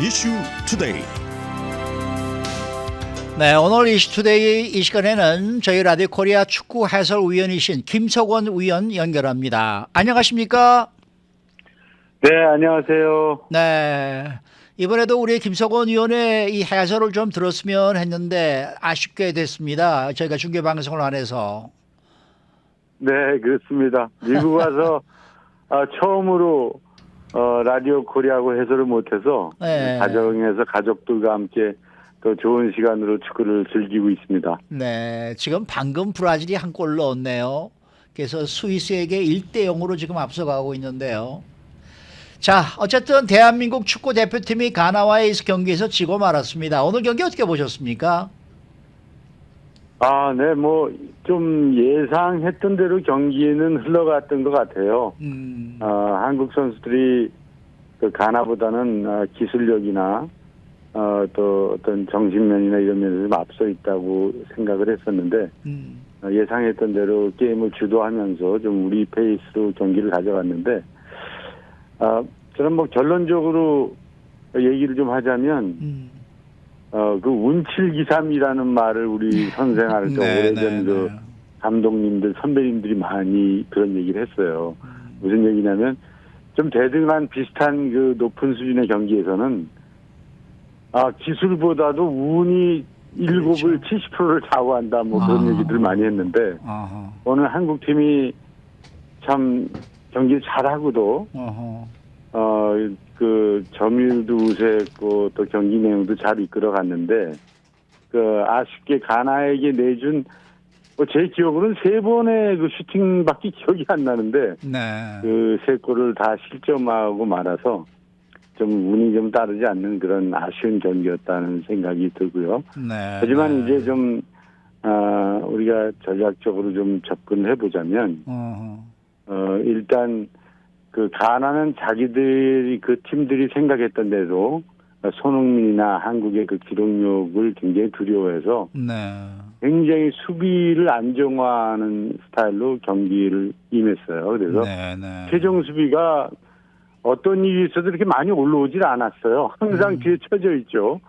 이슈 투데이. 네, 오늘 이슈투데이 이 시간에는 저희 라디오 코리아 축구 해설위원이신 김석원 위원 연결합니다. 안녕하십니까? 네, 안녕하세요. 네, 이번에도 우리 김석원 위원의 이 해설을 좀 들었으면 했는데 아쉽게 됐습니다. 저희가 중계방송을 안 해서. 네, 그렇습니다. 미국 와서 처음으로 라디오 코리아하고 해설을 못해서 네. 가정에서 가족들과 함께 더 좋은 시간으로 축구를 즐기고 있습니다. 네, 지금 방금 브라질이 한 골 넣었네요. 그래서 스위스에게 1대0으로 지금 앞서가고 있는데요. 자, 어쨌든 대한민국 축구 대표팀이 가나와의 경기에서 지고 말았습니다. 오늘 경기 어떻게 보셨습니까? 네, 좀 예상했던 대로 경기는 흘러갔던 것 같아요. 한국 선수들이 그 가나보다는 기술력이나 또 어떤 정신면이나 이런 면에서 좀 앞서 있다고 생각을 했었는데 예상했던 대로 게임을 주도하면서 좀 우리 페이스로 경기를 가져갔는데 저는 결론적으로 얘기를 좀 하자면 그 운칠기삼이라는 말을 우리 선생할 때 오래전 그 감독님들 선배님들이 많이 그런 얘기를 했어요. 무슨 얘기냐면 좀 대등한 비슷한 그 높은 수준의 경기에서는 기술보다도 운이 일곱을 70%를 좌우한다 그런 얘기들 많이 했는데 오늘 한국 팀이 참 경기를 잘하고도 그 점유율도 우세했고 또 경기 내용도 잘 이끌어갔는데 그 아쉽게 가나에게 내준 제 기억으로는 3번의 그 슈팅밖에 기억이 안 나는데 그 3골을 다 실점하고 말아서 좀 운이 좀 따르지 않는 그런 아쉬운 경기였다는 생각이 들고요. 하지만 이제 좀 우리가 전략적으로 좀 접근을 해보자면 일단 그 가나는 자기들이 그 팀들이 생각했던 대로 손흥민이나 한국의 그 기록력을 굉장히 두려워해서 굉장히 수비를 안정화하는 스타일로 경기를 임했어요. 그래서 최종 수비가 어떤 일이 있어도 이렇게 많이 올라오질 않았어요. 항상 뒤에 쳐져 있죠.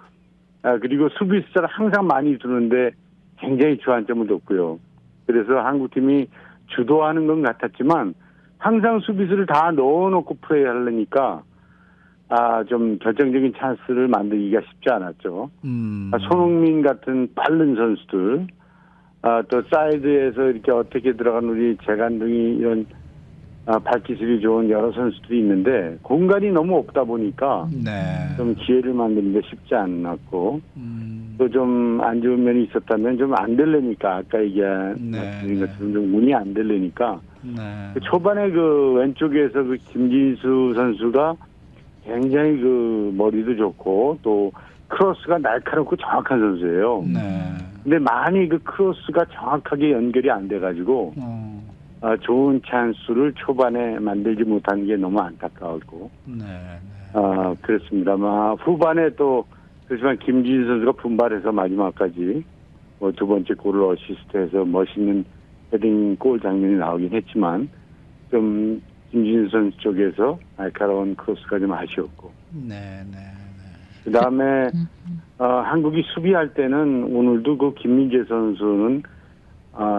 그리고 수비 숫자를 항상 많이 두는데 굉장히 주안점을 뒀고요. 그래서 한국팀이 주도하는 건 같았지만 항상 수비수를 다 넣어놓고 플레이하려니까 좀 결정적인 찬스를 만들기가 쉽지 않았죠. 손흥민 같은 빠른 선수들, 또 사이드에서 이렇게 어떻게 들어간 우리 재간둥이 이런 발기술이 좋은 여러 선수들이 있는데 공간이 너무 없다 보니까 좀 기회를 만드는 게 쉽지 않았고 또 좀 안 좋은 면이 있었다면 좀 안 될래니까 아까 얘기한 것처럼 좀 운이 안 될래니까 그 초반에 그 왼쪽에서 그 김진수 선수가 굉장히 그 머리도 좋고 또 크로스가 날카롭고 정확한 선수예요. 근데 많이 그 크로스가 정확하게 연결이 안 돼가지고 좋은 찬스를 초반에 만들지 못한 게 너무 안타까웠고 그렇습니다. 후반에 또 그렇지만 김진수 선수가 분발해서 마지막까지 두 번째 골을 어시스트해서 멋있는 헤딩 골 장면이 나오긴 했지만 좀 김진수 선수 쪽에서 날카로운 크로스가 좀 아쉬웠고 그다음에 한국이 수비할 때는 오늘도 그 김민재 선수는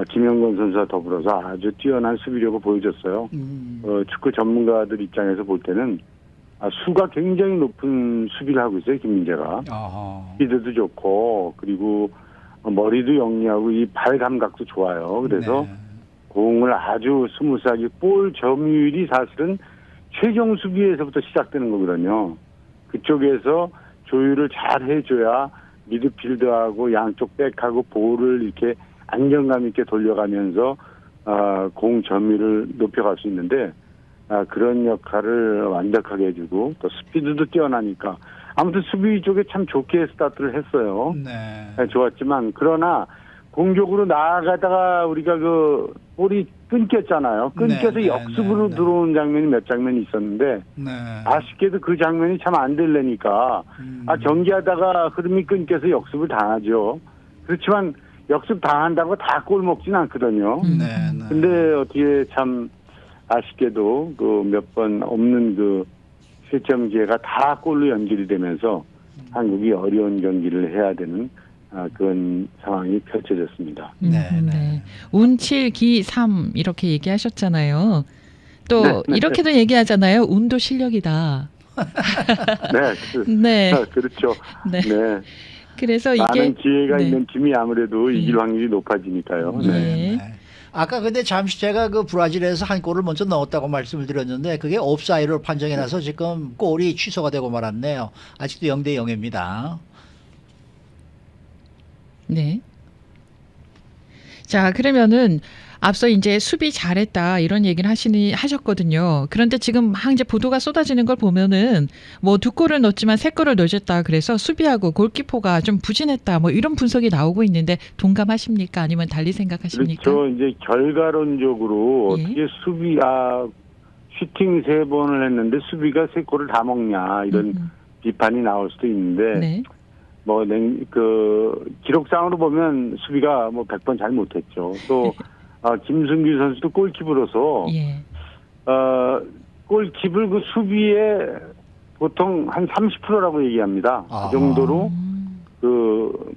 김영건 선수와 더불어서 아주 뛰어난 수비력을 보여줬어요. 축구 전문가들 입장에서 볼 때는 수가 굉장히 높은 수비를 하고 있어요. 김민재가. 스피드도 좋고 그리고 머리도 영리하고 이 발 감각도 좋아요. 그래서 공을 아주 스무스하게 볼 점유율이 사실은 최종 수비에서부터 시작되는 거거든요. 그쪽에서 조율을 잘 해줘야 미드필더하고 양쪽 백하고 볼을 이렇게 안정감 있게 돌려가면서 공 점유율을 높여갈 수 있는데 그런 역할을 완벽하게 해주고 또 스피드도 뛰어나니까 아무튼 수비 쪽에 참 좋게 스타트를 했어요. 좋았지만 그러나 공격으로 나아가다가 우리가 그 볼이 끊겼잖아요. 끊겨서 역습으로 들어온 장면이 몇 장면이 있었는데 아쉽게도 그 장면이 참 안 되려니까 경기하다가 흐름이 끊겨서 역습을 당하죠. 그렇지만 역습 당한다고 다 골 먹진 않거든요. 근데 어떻게 참 아쉽게도 그 몇 번 없는 그 실점 기회가 다 골로 연결이 되면서 한국이 어려운 경기를 해야 되는 그런 상황이 펼쳐졌습니다. 네. 운 7, 기 3 이렇게 얘기하셨잖아요. 또 네. 이렇게도 얘기하잖아요. 운도 실력이다. 네, 네. 그렇죠. 네. 네. 그래서 이게 많은 기회가 네. 있는 팀이 아무래도 이길 확률이 높아지니까요. 네. 네. 아까 근데 잠시 제가 그 브라질에서 한 골을 먼저 넣었다고 말씀을 드렸는데 그게 옵사이드로 판정이 나서 지금 골이 취소가 되고 말았네요. 아직도 0대 0입니다. 네. 자, 그러면은 앞서 이제 수비 잘했다 이런 얘기를 하셨거든요. 그런데 지금 막 이제 보도가 쏟아지는 걸 보면은 뭐 2골을 넣었지만 3골을 넣어줬다. 그래서 수비하고 골키퍼가 좀 부진했다. 뭐 이런 분석이 나오고 있는데 동감하십니까? 아니면 달리 생각하십니까? 그렇죠. 이제 결과론적으로 예. 어떻게 슈팅 3번을 했는데 수비가 3골을 다 먹냐 이런 비판이 나올 수도 있는데 네. 기록상으로 보면 수비가 100번 잘 못했죠. 또 김승규 선수도 골키퍼로서 예. 골키퍼 그 수비에 보통 한 30%라고 얘기합니다. 아. 그 정도로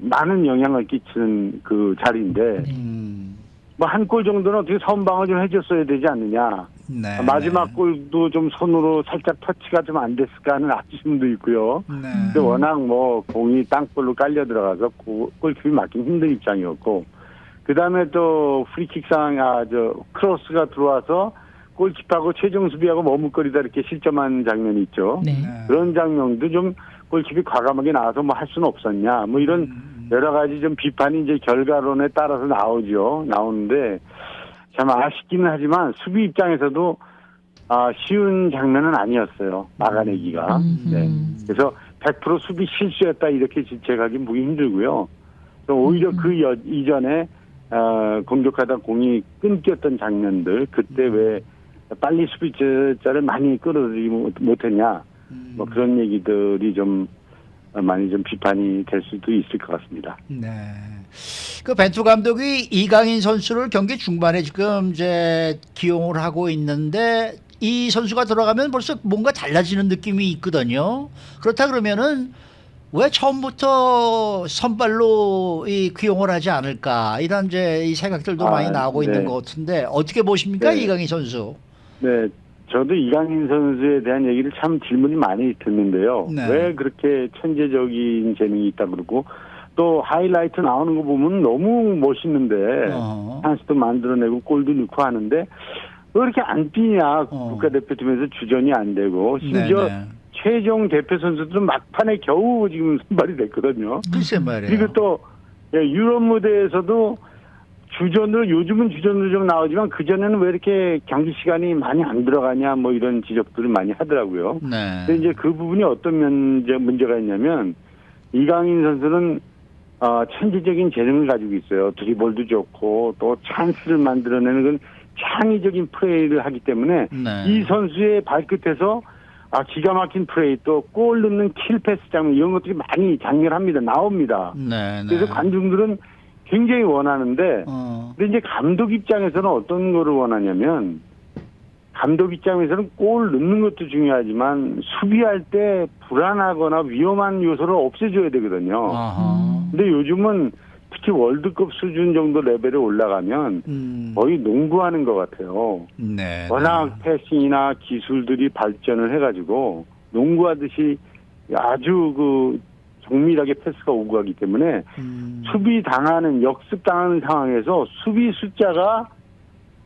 많은 영향을 끼치는 그 자리인데 네. 한 골 정도는 어떻게 선방을 좀 해줬어야 되지 않느냐. 네. 마지막 골도 좀 손으로 살짝 터치가 좀 안 됐을까 하는 아쉬움도 있고요. 네. 근데 워낙 공이 땅볼로 깔려 들어가서 골키퍼이 맞긴 힘든 입장이었고, 그 다음에 또 프리킥 상황, 크로스가 들어와서 골키퍼하고 최종 수비하고 머뭇거리다 이렇게 실점한 장면이 있죠. 네. 그런 장면도 좀 골키퍼이 과감하게 나와서 할 수는 없었냐. 이런 여러 가지 좀 비판이 이제 결과론에 따라서 나오는데 참 아쉽기는 하지만 수비 입장에서도 쉬운 장면은 아니었어요. 막아내기가. 네. 그래서 100% 수비 실수였다 이렇게 지적하기 무기 힘들고요. 오히려 그 이전에 공격하다 공이 끊겼던 장면들 그때 왜 빨리 수비자를 많이 끌어들이지 못했냐 그런 얘기들이 좀 많이 좀 비판이 될 수도 있을 것 같습니다. 네. 그 벤투 감독이 이강인 선수를 경기 중반에 지금 이제 기용을 하고 있는데 이 선수가 들어가면 벌써 뭔가 달라지는 느낌이 있거든요. 그렇다 그러면은 왜 처음부터 선발로 이 기용을 하지 않을까 이런 이제 이 생각들도 많이 나오고 네. 있는 것 같은데 어떻게 보십니까, 네. 이강인 선수? 네, 저도 이강인 선수에 대한 얘기를 참 질문이 많이 듣는데요. 네. 왜 그렇게 천재적인 재능이 있다 그러고 또 하이라이트 나오는 거 보면 너무 멋있는데 찬스도 만들어내고 골도 넣고 하는데 왜 이렇게 안 뛰냐 국가대표팀에서 주전이 안 되고 심지어 네네. 최종 대표 선수들은 막판에 겨우 지금 선발이 됐거든요. 글쎄 말이에요. 그리고 또 유럽 무대에서도 요즘은 주전으로 좀 나오지만 그전에는 왜 이렇게 경기 시간이 많이 안 들어가냐 이런 지적들을 많이 하더라고요. 네. 근데 이제 그 부분이 어떤 문제가 있냐면 이강인 선수는 천재적인 재능을 가지고 있어요. 드리블도 좋고 또 찬스를 만들어내는 그런 창의적인 플레이를 하기 때문에 네. 이 선수의 발끝에서 기가 막힌 플레이 또 골 넣는 킬 패스 장면 이런 것들이 많이 장렬합니다. 나옵니다. 네. 그래서 관중들은 굉장히 원하는데 근데 이제 감독 입장에서는 어떤 거를 원하냐면 감독 입장에서는 골 넣는 것도 중요하지만 수비할 때 불안하거나 위험한 요소를 없애줘야 되거든요. 근데 요즘은 특히 월드컵 수준 정도 레벨에 올라가면 거의 농구하는 것 같아요. 네. 워낙 패싱이나 기술들이 발전을 해가지고 농구하듯이 아주 정밀하게 패스가 오고 가기 때문에 수비 당하는 역습 당하는 상황에서 수비 숫자가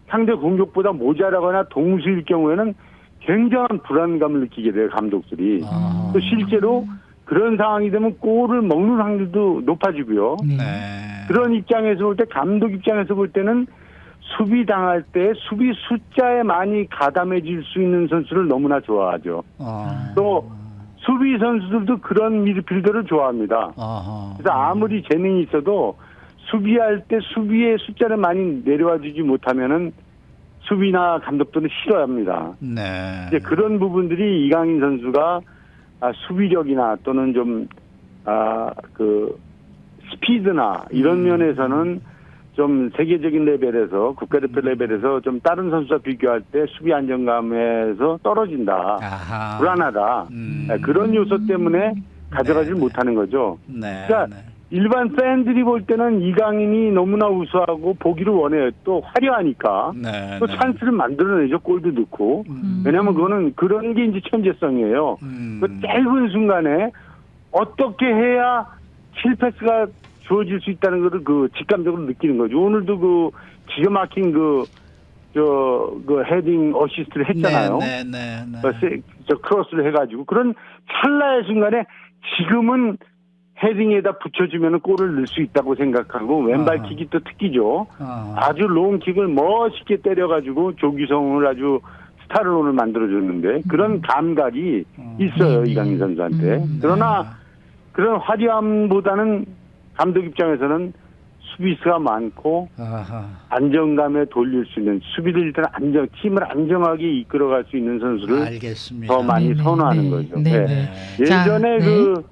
상대 공격보다 모자라거나 동수일 경우에는 굉장한 불안감을 느끼게 돼요, 감독들이. 또 실제로 그런 상황이 되면 골을 먹는 확률도 높아지고요. 네. 그런 입장에서 볼 때 감독 입장에서 볼 때는 수비 당할 때 수비 숫자에 많이 가담해질 수 있는 선수를 너무나 좋아하죠. 또 수비 선수들도 그런 미드필더를 좋아합니다. 그래서 아무리 재능이 있어도 수비할 때 수비의 숫자를 많이 내려와 주지 못하면은 수비나 감독들은 싫어합니다. 네. 이제 그런 부분들이 이강인 선수가 수비력이나 또는 좀 스피드나 이런 면에서는 좀 세계적인 레벨에서 국가대표 레벨에서 좀 다른 선수와 비교할 때 수비 안정감에서 떨어진다. 아하. 불안하다. 그런 요소 때문에 가져가지를 네, 못하는 거죠. 네. 그러니까 네. 일반 팬들이 볼 때는 이강인이 너무나 우수하고 보기를 원해요. 또 화려하니까 네, 또 네. 찬스를 만들어내죠. 골도 넣고. 왜냐하면 그거는 그런 게 이제 천재성이에요. 그 짧은 순간에 어떻게 해야 킬패스가 주어질 수 있다는 것을 그 직감적으로 느끼는 거죠. 오늘도 그 기가 막힌 그 헤딩 어시스트를 했잖아요. 네, 네, 네. 저 크로스를 해가지고 그런 찰나의 순간에 지금은 헤딩에다 붙여주면 골을 넣을 수 있다고 생각하고 왼발킥이 또 특기죠. 아주 롱킥을 멋있게 때려가지고 조규성을 아주 스타를 오늘 만들어줬는데 그런 감각이 있어요. 이강인 선수한테. 그러나 그런 화려함보다는 감독 입장에서는 수비수가 많고 아하. 안정감에 돌릴 수 있는 수비를 일단 팀을 안정하게 이끌어갈 수 있는 선수를 알겠습니다. 더 많이 네네, 선호하는 네. 거죠. 네네. 네. 자, 예전에 네. 그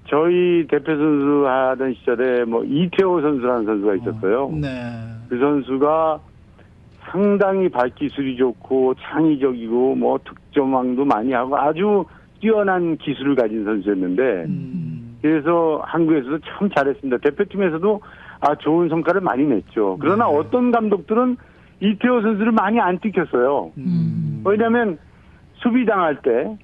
저희 대표 선수 하던 시절에 뭐 이태호 선수라는 선수가 있었어요. 네. 그 선수가 상당히 발기술이 좋고 창의적이고 뭐 득점왕도 많이 하고 아주 뛰어난 기술을 가진 선수였는데 그래서 한국에서도 참 잘했습니다. 대표팀에서도 좋은 성과를 많이 냈죠. 그러나 어떤 감독들은 이태호 선수를 많이 안 뛰켰어요. 왜냐하면 수비 당할 때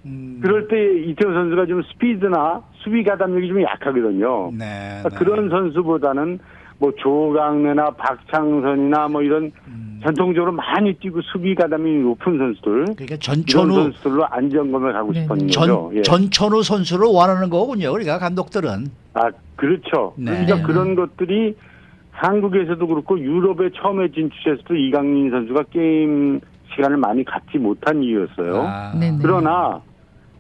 그럴 때 이태호 선수가 좀 스피드나 수비 가담력이 좀 약하거든요. 네. 그러니까 그런 선수보다는 뭐 조강래나 박창선이나 뭐 이런 전통적으로 많이 뛰고 수비 가담이 높은 선수들 그러니까 이런 전천후 선수들로 안정감을 가고 네. 싶었는 거죠. 예. 전천후 선수를 원하는 거군요. 우리가 감독들은. 그렇죠. 네. 그러니까 네. 그런 것들이 한국에서도 그렇고 유럽에 처음에 진출했을 때 이강인 선수가 게임 시간을 많이 갖지 못한 이유였어요. 네네. 그러나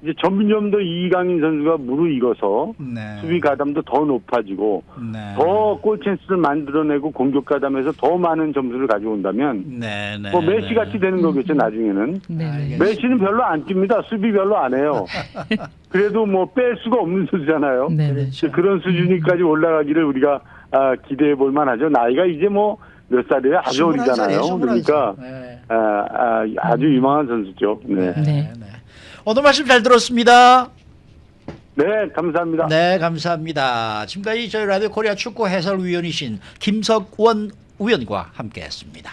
이제 점점 더 이강인 선수가 무르익어서 네. 수비 가담도 더 높아지고 네. 더 골 찬스를 만들어내고 공격 가담에서 더 많은 점수를 가져온다면 네. 네. 뭐 메시 같이 되는 거겠죠 나중에는. 네네. 알겠습니다. 메시는 별로 안 뜁니다. 수비 별로 안 해요. 그래도 뭐 뺄 수가 없는 선수잖아요. 네네. 그렇죠. 그런 수준까지 올라가기를 우리가 기대해 볼 만하죠. 나이가 이제 뭐 몇 살이에요? 아주 21 살이에요, 어리잖아요. 21 그러니까 살. 네. 아주 유망한 선수죠. 네. 네. 오늘 말씀 잘 들었습니다. 네, 감사합니다. 네, 감사합니다. 지금까지 저희 라디오 코리아 축구 해설위원이신 김석원 위원과 함께했습니다.